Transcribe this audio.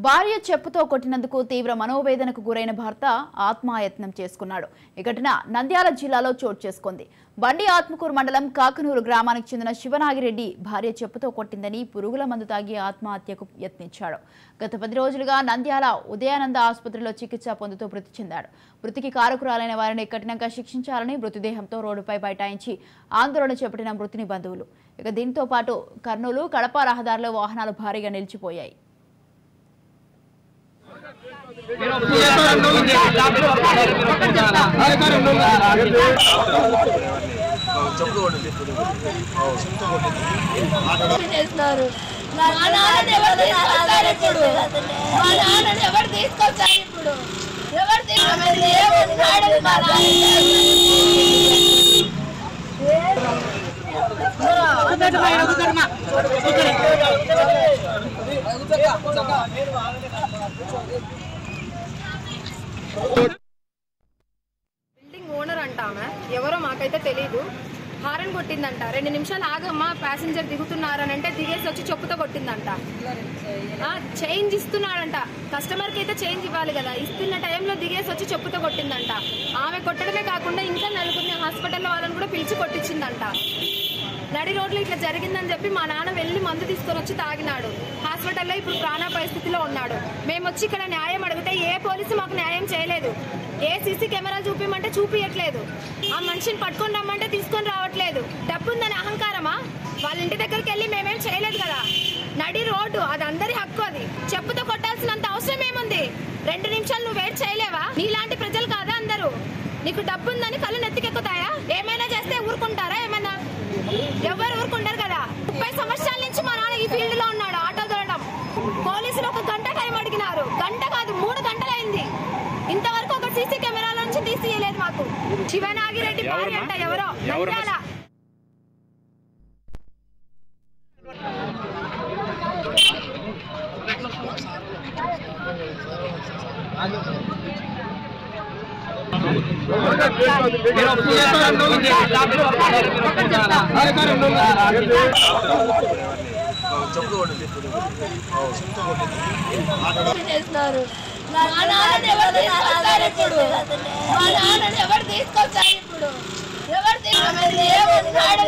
భార్య చెప్పుతో కొట్టినందుకు తీవ్ర మనోవేదనకు గురైన భర్త ఆత్మహత్యం చేసుకున్నాడు. ఈ ఘటన నంద్యాల జిల్లాలో చోటు చేసుకుంది. బండి ఆత్మకూరు మండలం కాకనూరు గ్రామానికి చెందిన శివనాగిరెడ్డి భార్య చెప్పుతో కొట్టిందని పురుగుల మందు తాగి ఆత్మహత్యకు యత్నించాడు. గత 10 రోజులుగా నంద్యాల ఉదయానంద ఆసుపత్రిలో చికిత్స పొందుతూ మృతి చెందాడు. మృతికి కారకురాలైన వారిని కఠినంగా శిక్షించాలని మృతదేహంతో రోడ్డుపై బైఠాయించి ఆందోళన చేపట్టిన మృతుని బంధువులు. ఇక దీంతో పాటు కర్నూలు కడప రహదారిలో వాహనాలు భారీగా నిలిచిపోయాయి. బిల్డింగ్ ఓనర్ అంట ఆమె ఎవరో మాకైతే తెలీదు. హారన్ కొట్టిందంట. 2 నిమిషాలు ఆగమ్మా ప్యాసింజర్ దిగుతున్నారని అంటే దిగేసి వచ్చి చెప్పుతో కొట్టిందంట. చేంజ్ ఇస్తున్నాడంట. కస్టమర్కి అయితే చేంజ్ ఇవ్వాలి కదా, ఇస్తున్న టైంలో దిగేసి వచ్చి చెప్పుతో కొట్టిందంట. ఆమె కొట్టడమే కాకుండా ఇంకా నలుగురిని హాస్పిటల్లో వాళ్ళని కూడా పిలిచి కొట్టించిందంట. నడి రోడ్లు ఇట్లా జరిగిందని చెప్పి మా నాన్న వెళ్ళి మందు తీసుకొని వచ్చి తాగినాడు. హాస్పిటల్లో ఇప్పుడు ప్రాణాపాయ స్థితిలో ఉన్నాడు. మేము వచ్చి ఇక్కడ న్యాయం అడిగితే ఏ పోలీసు మాకు న్యాయం చేయలేదు. ఏ సీసీ కెమెరాలు చూపించమంటే చూపించట్లేదు. ఆ మనిషిని పట్టుకొని రమ్మంటే తీసుకొని రావట్లేదు. డబ్బుందని అహంకారమా? వాళ్ళ ఇంటి దగ్గరికి వెళ్ళి మేమేం చేయలేదు కదా. నడి రోడ్డు, అది అందరి హక్కు. అది చెప్పుతో కొట్టాల్సినంత అవసరం ఏముంది? 2 నిమిషాలు నువ్వు వెయిట్ చేయలేవా? నీలాంటి ప్రజలు కాదా అందరూ? నీకు డబ్బుందని కళ్ళు నెత్తికెక్కుతాయా? ఏమైనా చేస్తే ఊరుకుంటారా? ఏమైనా ఎవరు ఊరుకుంటారు కదా. 30 సంవత్సరాల నుంచి మా నాన్న ఈ ఫీల్డ్ లో ఉన్నాడు. ఆటో తోలడం. పోలీసులు 1 గంట టైం అడిగినారు. గంట కాదు 3 గంటలైంది. ఇంతవరకు ఒక సీసీ కెమెరాల నుంచి తీసియలేదు మాకు. శివనాగిరెడ్డి భార్య అంట ఎవరో నంద్యాల. చేస్తున్నారు. మా నాన్నని ఎవరు తీసుకొచ్చారు ఇప్పుడు? మా నాన్నని ఎవరు తీసుకొచ్చారు ఇప్పుడు? ఎవరు తీసుకొచ్చారు?